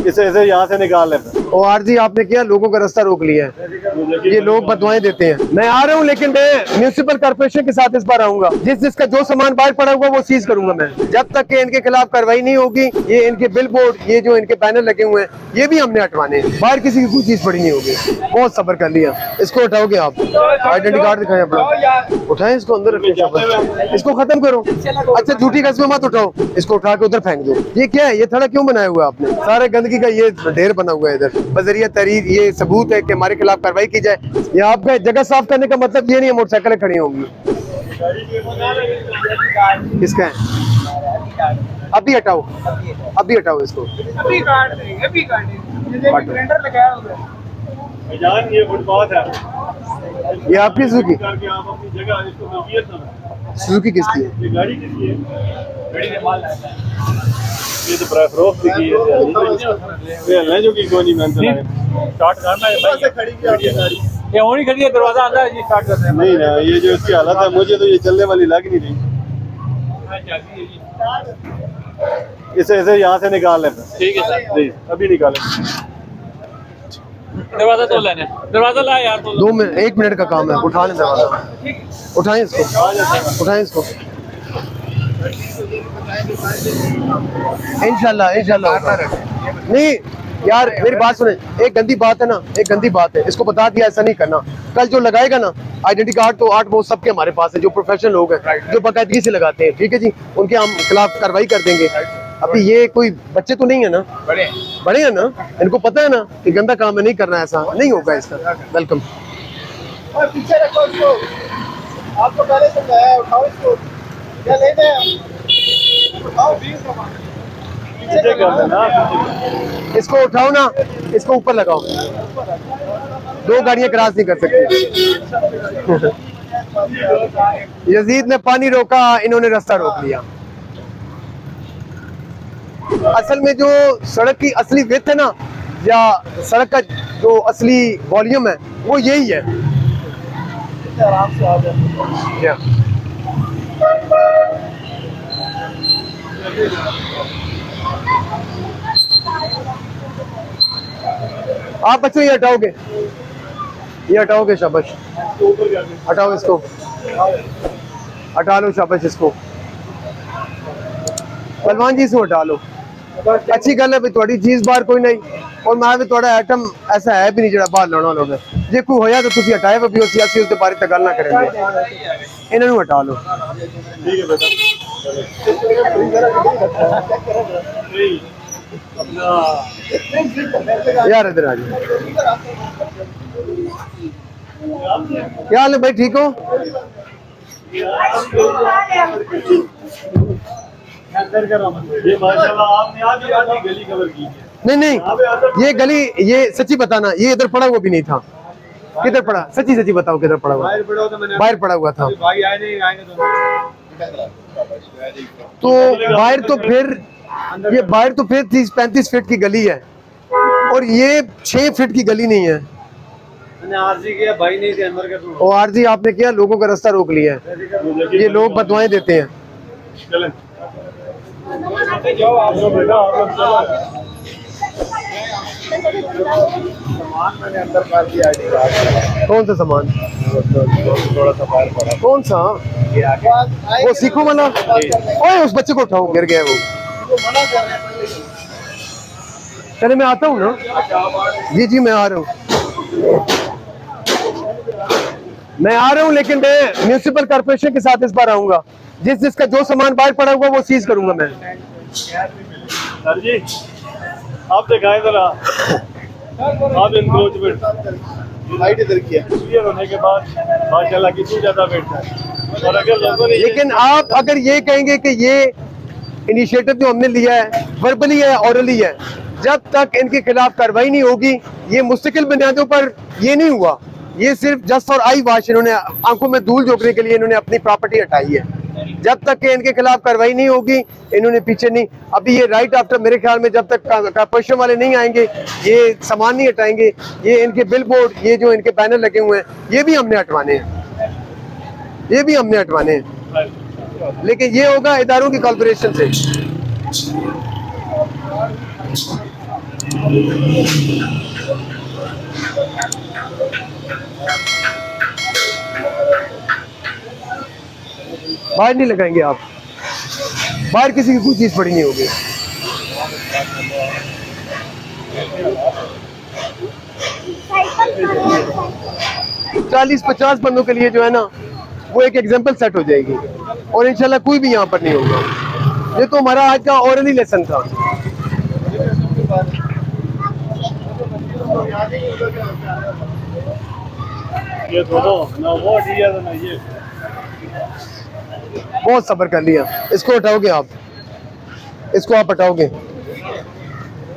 इसे यहाँ से निकाल लेते। और आरजी आपने किया, लोगों का रास्ता रोक लिया है। ये लोग बदवाएं देते हैं। मैं आ रहा हूँ, लेकिन मैं म्यूनिसिपल कॉर्पोरेशन के साथ इस बार आऊंगा। जिसका जो सामान बाहर पड़ा हुआ वो सीज करूंगा मैं। जब तक कि इनके खिलाफ कार्रवाई नहीं होगी, ये इनके बिल बोर्ड, ये जो इनके बैनर लगे हुए हैं, ये भी हमने हटवाने हैं। बाहर किसी की कोई चीज पड़ी नहीं होगी। बहुत सब्र कर लिया। इसको उठाओगे आप? आइडेंटिटी कार्ड दिखाएं अपना। उठाएं इसको, अंदर रखें, इसको खत्म करो। अच्छा, झूठी कस्में मत उठाओ, इसको उठा के उधर फेंक दो। ये क्या है? ये थड़ा क्यों बनाया हुआ है आपने? सारे गंदगी का ये ढेर बना हुआ है इधर। बजरिया तहरीर ये सबूत है कि हमारे खिलाफ कार्रवाई की जाए। ये आपका जगह साफ करने का मतलब ये नहीं है मोटरसाइकिलें खड़ी होंगी। किसका है? अभी हटाओ, अभी हटाओ इसको। अभी काट देंगे, अभी काटेंगे। ग्राइंडर लगाया हुआ है। जान ये फुटपाथ है। ये आपकी सुजुकी? करके आप अपनी जगह इसको मिलकियत ना। सुजुकी किसकी है? ये गाड़ी किसकी है? गाड़ी से माल लाया है। ये तो प्रेफरोफ की है। ये ले जो कि कोई नहीं मेंशन है। स्टार्ट करना है भाई से खड़ी की आपकी गाड़ी। ये होनी खड़ी है, दरवाजा अंदर है जी, स्टार्ट करते हैं। नहीं ना, ये जो इसकी हालत है, मुझे तो ये चलने वाली लग नहीं रही। इसे यहाँ से निकाल लेते। ठीक है सर, जी अभी निकालें। दरवाजा तो लेने, दरवाजा ला यार। 2 मिनट, 1 मिनट का काम है। उठा लें दरवाजा, उठाएं इसको, उठाएं इसको। इंशाल्लाह इंशाल्लाह। नहीं यार, मेरी बात सुने। एक गंदी बात है ना, एक गंदी बात है, इसको बता दिया ऐसा नहीं करना। कल जो लगाएगा ना आइडेंटिटी कार्ड, तो 8 वो सबके हमारे पास है, जो प्रोफेशनल लोग हैं, जो बाकायदगी से लगाते हैं। ठीक है जी, उनके हम खिलाफ कार्रवाई कर देंगे। अभी ये कोई बच्चे तो नहीं है ना? बड़े हैं ना? इनको पता है ना कि गंदा काम है, नहीं करना, ऐसा नहीं होगा इसका। वेलकम। पीछे रखो इसको, आपको पहले समझाया। उठाओ इसको, क्या लेते हैं? उठाओ, पीछे कर देना। इसको उठाओ ना, इसको ऊपर लगाओ। 2 गाड़ियां क्रॉस नहीं कर सकती। यजीद ने पानी रोका, इन्होंने रास्ता रोक लिया। असल में जो सड़क की असली विड्थ है ना, या सड़क का जो असली वॉल्यूम है, वो यही है। आराम से आ जाए। आप बच्चों ये हटाओगे, ये हटाओगे? शाबाश, हटाओ इसको, हटा लो, शाबाश। इसको पहलवान जी से हटा लो। अच्छी गल है, थोड़ी चीज बाहर कोई नहीं, और मैं भी थोड़ा आइटम ऐसा है भी नहीं जो बाहर लाना लोग। जे कोई होया तो तुसी हटाए भी, सियासी उसके बारे में गल ना करेंगे। इन्होंने हटा लो। ठीक है बेटा। यार इधर आ जाओ। क्या हाल है भाई, ठीक हो? ये माशाल्लाह आपने आज ही आधी गली कवर की है। नहीं, ये गली, ये सच्ची बताना, ये इधर पड़ा हुआ भी नहीं था। किधर पड़ा? सच्ची सच्ची बताओ, किधर पड़ा हुआ? बाहर पड़ा हुआ था। भाई आए नहीं, आएंगे तो बाहर तो फिर ये बाहर तो फिर 30-35 फीट की गली है, और ये 6 फीट की गली नहीं है। आरजी किया भाई, नहीं थे अंदर का। और आरजी आपने किया, लोगों का रास्ता रोक लिया है। ये लोग बदवाएं देते हैं। चलें। जाओ आप लोग बेटा, सामान मैंने अंदर कर दिया। कौन सा सामान? थोड़ा सा बाहर पड़ा। कौन सा? वो सीखो वाला? ओए उस बच्चे को उठाओ, गिर गया वो। मना कर रहे हैं। चले मैं आता हूँ ना। जी जी मैं आ रहा हूँ, मैं आ रहा हूँ, लेकिन मैं म्यूनिसिपल कॉर्पोरेशन के साथ इस बार आऊंगा। जिसका जो सामान बाहर पड़ा हुआ वो सीज करूंगा मैं। सर जी आप दिखाएं जरा, आप इंक्रोचमेंट लाइट इधर किया क्लियर होने के बाद माशाल्लाह कितनी ज्यादा बैठता है। और अगर लोगों ने लेकिन आप अगर ये कहेंगे कि ये इनिशिएटिव जो हमने लिया है वर्बली है, ऑरली है, जब तक इनके खिलाफ कार्रवाई नहीं होगी, ये मुस्तकिल बुनियादों पर ये नहीं हुआ। ये सिर्फ जस्ट फॉर आई वॉश, इन्होंने आंखों में धूल झोंकने के लिए इन्होंने अपनी प्रॉपर्टी हटाई है। जब तक कि इनके खिलाफ कार्रवाई नहीं होगी, इन्होंने पीछे नहीं। अभी ये राइट आफ्टर, मेरे ख्याल में जब तक कॉर्पोरेशन वाले नहीं आएंगे, ये सामान नहीं हटाएंगे, ये इनके बिल बोर्ड, ये जो इनके बैनर लगे हुए हैं, ये भी हमने हटवाने हैं, ये भी हमने हटवाने हैं। लेकिन ये होगा इदारों की कॉर्पोरेशन से। बाहर नहीं लगाएंगे आप, बाहर किसी की कोई चीज पड़ी नहीं होगी। चालीस 50 बंदों के लिए जो है ना वो एक एग्जाम्पल सेट हो जाएगी और इंशाल्लाह कोई भी यहाँ पर नहीं होगा। ये तो हमारा आज का ओरली लेसन था। ये दोनों ना वो दिया था ना ये। बहुत सब्र कर लिया। इसको हटाओगे आप, इसको आप हटाओगे।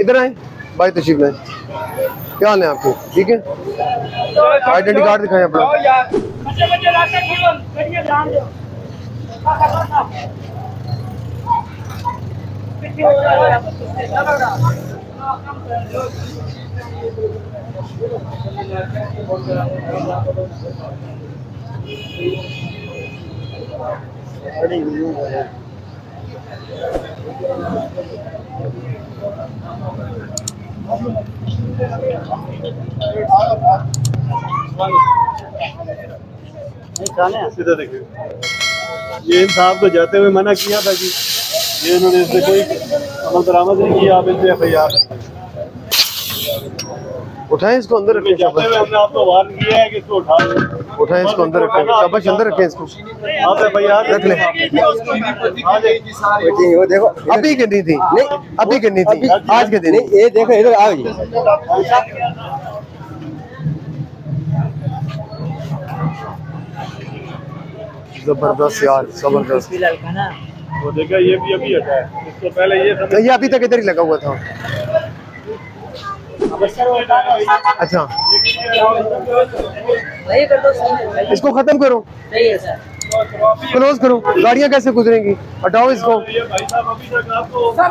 इधर आए भाई, तशरीफ लाए। क्या हाल है आपके? ठीक है, आइडेंटिटी कार्ड दिखाएं अपना। सीधा देखिए, ये इन साहब को जाते हुए मना किया था कि ये इन्होंने इससे कोई अमल दरामद नहीं किया, आप इनसे FIR उठाएं इसको अंदर रखें। जाते हुए हमने आपको वार्न किया है कि इसको उठा लो। उठाएं इसको अंदर रखें, शाबाश अंदर रखें इसको। आप FIR रख लें। वो देखो अभी गिननी थी, नहीं अभी गिननी थी, आज के दिन। ये देखो इधर आओ जी। जबरदस्त यार, जबरदस्त। वो देखा, ये भी अभी हटा है, इसको पहले ये तो ये अभी तक इधर ही लगा हुआ था। अच्छा, इसको खत्म करो, क्लोज करो। गाड़ियाँ कैसे गुजरेंगी? हटाओ इसको। ये भाई साहब अभी तक आपको हाँ,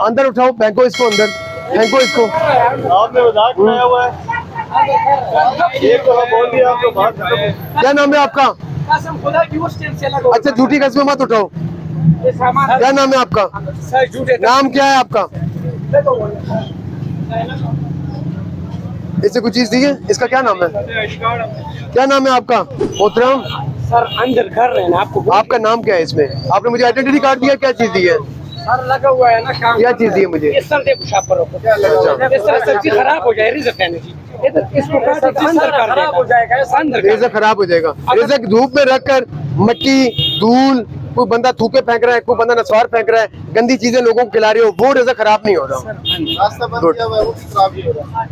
अंदर उठाओ, फेंको इसको अंदर, फेंको इसको। आपने मजाक बनाया हुआ है। एक तो बोल दिया आपको बात खत्म। क्या नाम है आपका? कसम खुदा की उस टाइम से लगा। अच्छा, झूठी कस्में मत उठाओ। ये सामान क्या नाम है आपका? सर झूठे नाम क्या है आपका? इससे कुछ चीज दी है? इसका क्या नाम है? क्या नाम है आपका? मोहतरम, सर अंदर कर रहे हैं ना आपको। आपका नाम क्या है इसमें? आपने मुझे आइडेंटिटी कार्ड दिया, क्या चीज दी है? सर लगा हुआ है ना काम। क्या चीज दी है मुझे? ये सर दे मुशाफर को। इस तरह सब्जी खराब हो जाए, रिज़्क है नहीं। इसको काट के अंदर कर खराब हो जाएगा, ऐसा अंदर कर। रिज़्क खराब हो जाएगा। रिज़्क धूप में रखकर मट्टी, धूल, कोई बंदा थूके फेंक रहा है, कोई बंदा नस्वार फेंक रहा है, गंदी चीजें लोगों को खिला रहे हो, वो रिज़्क खराब नहीं हो रहा। रास्ता बंद किया हुआ है, वो भी खराब ही हो रहा है।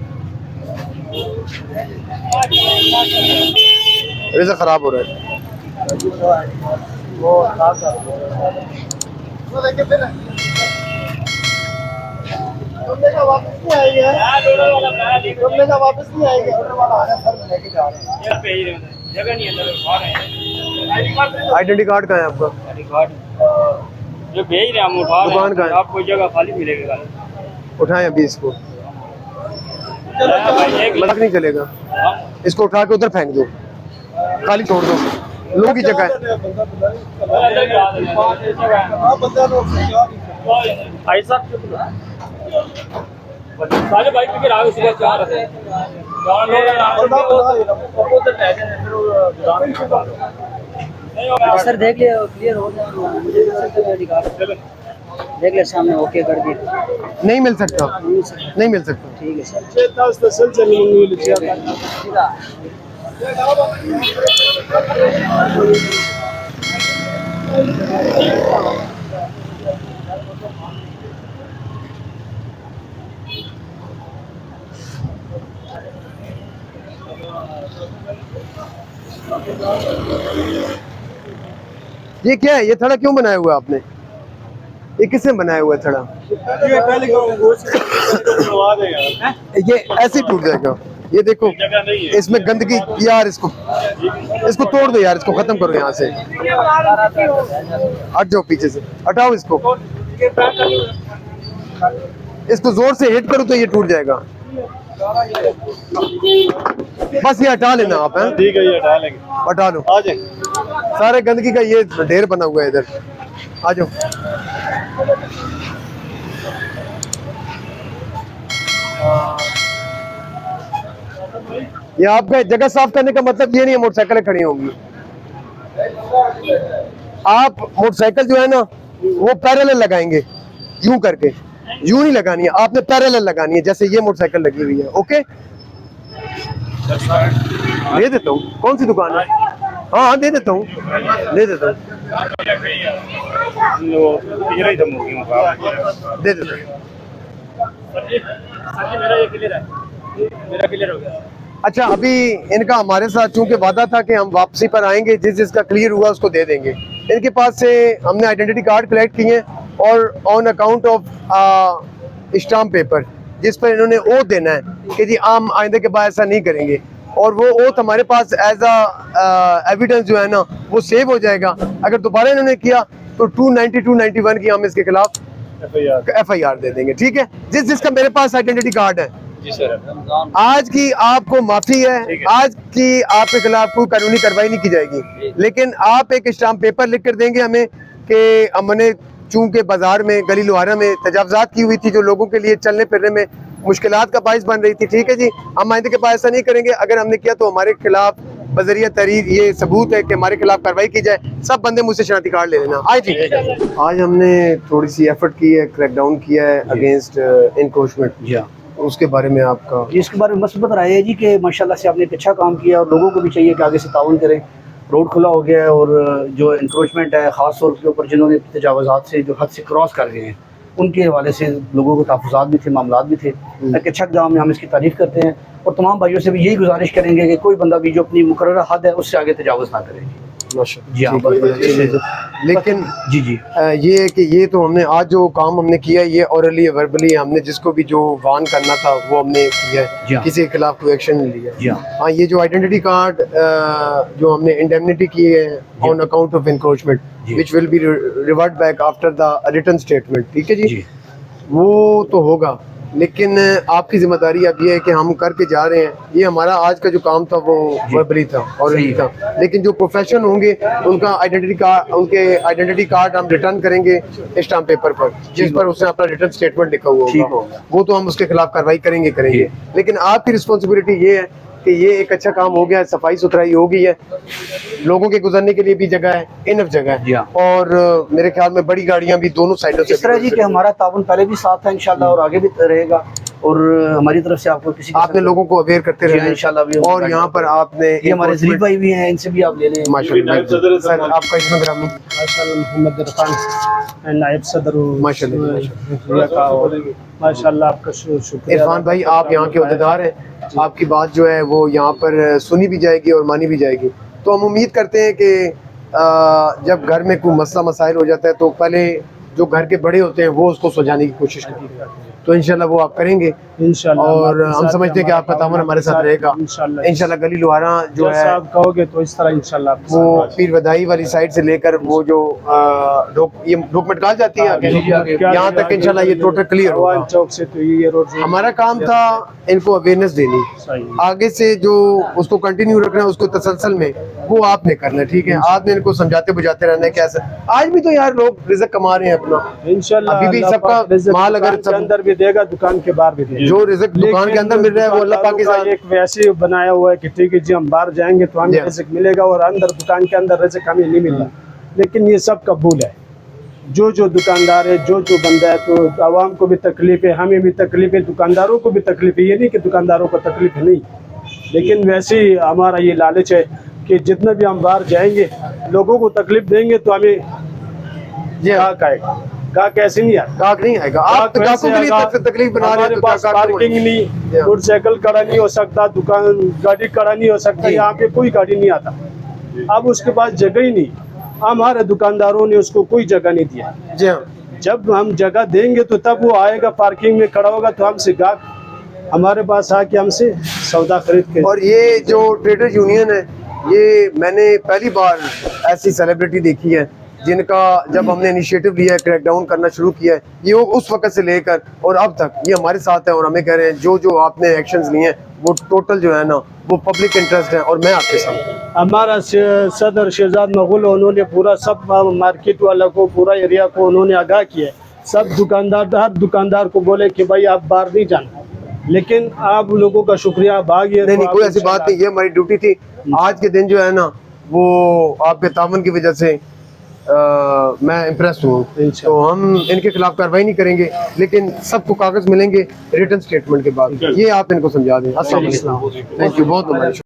रिज़्क खराब हो रहा है। वो लेके फिर तुमने का वापस नहीं आएगा। तुमने का वापस नहीं आएगा। ऑर्डर वाला आ रहा है सर, मैं लेके जा रहा हूँ। जगह नहीं अंदर आ रहे हैं। आइडेंटिटी कार्ड कहाँ है आपका? जो भेज रहे हैं हम उठा रहे हैं। दुकान कहाँ है? आपको जगह खाली मिलेगा। उठाएं अभी इसको, मजाक नहीं चलेगा। इसको उठा के उधर फेंक दो, खाली छोड़ दो, लोगों की जगह है। सारे बाइक पे आगे सुबह 4 है। सर देख ले, क्लियर हो जाए। मुझे देख ले सामने, ओके कर दिए। नहीं मिल सकता, नहीं मिल सकता। ठीक है सर। ये क्या है? ये थड़ा क्यों बनाया हुआ है आपने? ये किसने बनाया हुआ है थड़ा? ये पहले करवा देगा, ये ऐसे ही टूट जाएगा। ये देखो, जगह नहीं है। इसमें गंदगी यार, इसको तोड़ दो यार, इसको खत्म करो यहाँ से। हट जाओ पीछे से, हटाओ इसको। इसको जोर से हिट करो तो ये टूट जाएगा। बस ये हटा लेना आप, हैं? ठीक है, ये हटा लेंगे। हटा लो, आ जाए। सारे गंदगी का ये ढेर बना हुआ है इधर। आ जाओ। ये आपका जगह साफ करने का मतलब ये नहीं है मोटरसाइकिलें खड़ी होंगी। आप मोटरसाइकिल जो है ना वो पैरेलल लगाएंगे, यूं करके, यूं नहीं लगानी है आपने, पैरेलल लगानी है जैसे ये मोटरसाइकिल लगी हुई है। ओके, दे देता हूँ। कौन सी दुकान है? हाँ हाँ दे देता हूँ, दे देता हूँ, दे देता हूँ। मेरा क्लियर हो गया। अच्छा, अभी इनका हमारे साथ चूंकि वादा था कि हम वापसी पर आएंगे, जिसका क्लियर हुआ उसको दे देंगे। इनके पास से हमने आइडेंटिटी कार्ड कलेक्ट किए और on account of stamp paper जिस पर इन्होंने ओथ देना है कि जी हम आइंदे के बाद ऐसा नहीं करेंगे, और वो ओथ हमारे पास एज अ एविडेंस जो है ना वो सेव हो जाएगा। अगर दोबारा इन्होंने किया तो 290 291 की हम इसके खिलाफ FIR दे देंगे। ठीक है, जिसका मेरे पास आइडेंटिटी कार्ड है। जी सर। आज की आपको माफी है, आज की आपके खिलाफ कोई कानूनी कार्रवाई नहीं की जाएगी, लेकिन आप एक स्टाम्प पेपर लिख कर देंगे हमें कि हमने चूंकि बाजार में गली लुहारा में तजावजात की हुई थी जो लोगों के लिए चलने फिरने में मुश्किलात का बाइस बन रही थी। ठीक है जी, हम आइंदे के पास ऐसा नहीं करेंगे। अगर हमने किया तो हमारे खिलाफ बजरिया तहरीर ये सबूत है कि हमारे खिलाफ कार्रवाई की जाए। सब बंदे मुझसे शनाख्ती कार्ड ले लेना। आज ठीक है, आज हमने थोड़ी सी एफर्ट की है, क्रैकडाउन किया है अगेंस्ट इनक्रोचमेंट। उसके बारे में आपका? इसके बारे में मसबत राय है जी कि माशाल्लाह से आपने एक अच्छा काम किया और लोगों को भी चाहिए कि आगे से ताउन करें। रोड खुला हो गया है और जो इंक्रोचमेंट है ख़ास तौर के ऊपर जिन्होंने तजावज़ात से जो हद से क्रॉस कर गए हैं उनके हवाले से लोगों को तहफ़्फ़ुज़ात भी थे, मामलात भी थे। एक अच्छा इक़दाम में हम इसकी तारीफ़ करते हैं और तमाम भाइयों से भी यही गुजारिश करेंगे कि कोई बंदा भी जो अपनी मुकर्रर हद है उससे आगे तजावज़ ना करे। जी हाँ, लेकिन जी जी ये है कि ये तो हमने आज जो काम हमने किया ये ऑरली वर्बली हमने जिसको भी जो वार्न करना था वो हमने किया है, किसी के खिलाफ कोई एक्शन नहीं लिया। हाँ, ये जो आइडेंटिटी कार्ड जो हमने इंडेमनिटी की है on account of encroachment which will be revert back after the written statement, ठीक है जी, वो तो होगा। लेकिन आपकी जिम्मेदारी अब ये है कि हम करके जा रहे हैं। ये हमारा आज का जो काम था वो वर्बली था और था, लेकिन जो प्रोफेशन होंगे उनका उनके आइडेंटिटी कार्ड हम रिटर्न करेंगे स्टाम्प पेपर पर जिस पर उसने अपना रिटर्न स्टेटमेंट लिखा हुआ होगा, वो तो हम उसके खिलाफ कार्रवाई करेंगे। लेकिन आपकी रिस्पॉन्सिबिलिटी ये है कि ये एक अच्छा काम हो गया है, सफाई सुथराई हो गई है, लोगों के गुजरने के लिए भी जगह है, इनफ जगह है, और मेरे ख्याल में बड़ी गाड़ियां भी दोनों साइडों से। इस तरह जी कि हमारा ताउन पहले भी साथ है इंशाल्लाह और आगे भी रहेगा और हमारी तरफ से आपको किसी आपने लोगों को अवेयर करते रहना इंशाल्लाह भी। और यहाँ पर आपने ये हमारे जरीफ भाई भी हैं, इनसे भी आप ले लें माशाल्लाह। सर आपका इसमें ग्रामी मोहम्मद इरफान नायब सदर माशाल्लाह माशाल्लाह आपका शुक्रिया। इरफान भाई, आप यहाँ के अहदेदार हैं, आपकी बात जो है वो यहाँ पर सुनी भी जाएगी और मानी भी जाएगी। तो हम उम्मीद करते हैं कि जब घर में कोई मसला मसाइल हो जाता है तो पहले जो घर के बड़े होते हैं वो उसको सुलझाने की कोशिश करते हैं, तो इंशाल्लाह वो आप करेंगे इंशाल्लाह। और हम समझते हैं कि आपका ताउन हमारे साथ रहेगा इंशाल्लाह। गली लुहारा जो है आप कहोगे तो इस तरह इंशाल्लाह वो पीर वदाई वाली साइड से लेकर वो जो ये डॉक्यूमेंट जाती है यहाँ तक इंशाल्लाह ये टोटल क्लियर होगा। चौक से तो ये रोड हमारा काम था इनको अवेयरनेस देनी, आगे से जो उसको कंटिन्यू रखना है उसको तसलसल में वो आपने करना है। ठीक है, आपने इनको समझाते बुझाते रहना है। कैसा आज भी तो यार लोग रिज़्क कमा रहे हैं अपना इंशाल्लाह। अभी भी सबका माल अगर सब अंदर भी देगा दुकान के बाहर भी देगा, जो रिज़्क दुकान के अंदर मिल रहा है वो अल्लाह पाक के साथ एक वैसे बनाया हुआ है कि ठीक है जी हम बाहर जाएंगे तो हमें रिज़्क मिलेगा और अंदर दुकान के अंदर रिज़्क हमें नहीं मिल रहा। लेकिन ये सब कबूल है, जो दुकानदार है जो बंदा है, तो आवाम को भी तकलीफ है, हमें भी तकलीफ है, दुकानदारों को भी तकलीफ है। ये नहीं कि दुकानदारों को तकलीफ नहीं, लेकिन वैसे ही हमारा ये लालच है कि जितना भी हम बाहर जाएंगे लोगों को तकलीफ देंगे तो हमें गाहक आएगा। गाहक ऐसे नहीं आएगा, गाहक नहीं आएगा। आप गाहकों के लिए तकलीफ बना रहे हैं। पास पार्किंग नहीं, मोटरसाइकिल खड़ा नहीं हो सकता, दुकान गाड़ी खड़ा नहीं हो सकता, यहाँ पे कोई गाड़ी नहीं आता। अब उसके पास जगह ही नहीं, हमारे दुकानदारों ने उसको कोई जगह नहीं दिया। जी हाँ, जब हम जगह देंगे तो तब वो आएगा, पार्किंग में खड़ा होगा तो हमसे गाहक हमारे पास आके हमसे सौदा खरीद के। और ये जो ट्रेडर यूनियन है ये मैंने पहली बार ऐसी सेलिब्रिटी देखी है जिनका जब हमने इनिशिएटिव लिया है, क्रैकडाउन करना शुरू किया है, ये उस वक्त से लेकर और अब तक ये हमारे साथ है और हमें कह रहे हैं जो आपने एक्शंस लिए हैं वो टोटल जो है ना वो पब्लिक इंटरेस्ट है और मैं आपके साथ। हमारा सदर शहजाद मगुल उन्होंने पूरा सब मार्केट वाला को पूरा एरिया को उन्होंने आगाह किया है। सब दुकानदार हर दुकानदार को बोले कि भाई आप बाहर नहीं जाना, लेकिन आप लोगों का शुक्रिया, भाग ये नहीं तो नहीं, आप कोई ऐसी बात इंशाल्लाह- नहीं, ये हमारी ड्यूटी थी। आज के दिन जो है ना वो आपके तावन की वजह से मैं इम्प्रेस हूँ। तो हम इनके खिलाफ कार्रवाई नहीं करेंगे, लेकिन सबको कागज मिलेंगे रिटर्न स्टेटमेंट के बाद। ये आप इनको समझा दें। अस्सलाम वालेकुम। थैंक यू, बहुत बहुत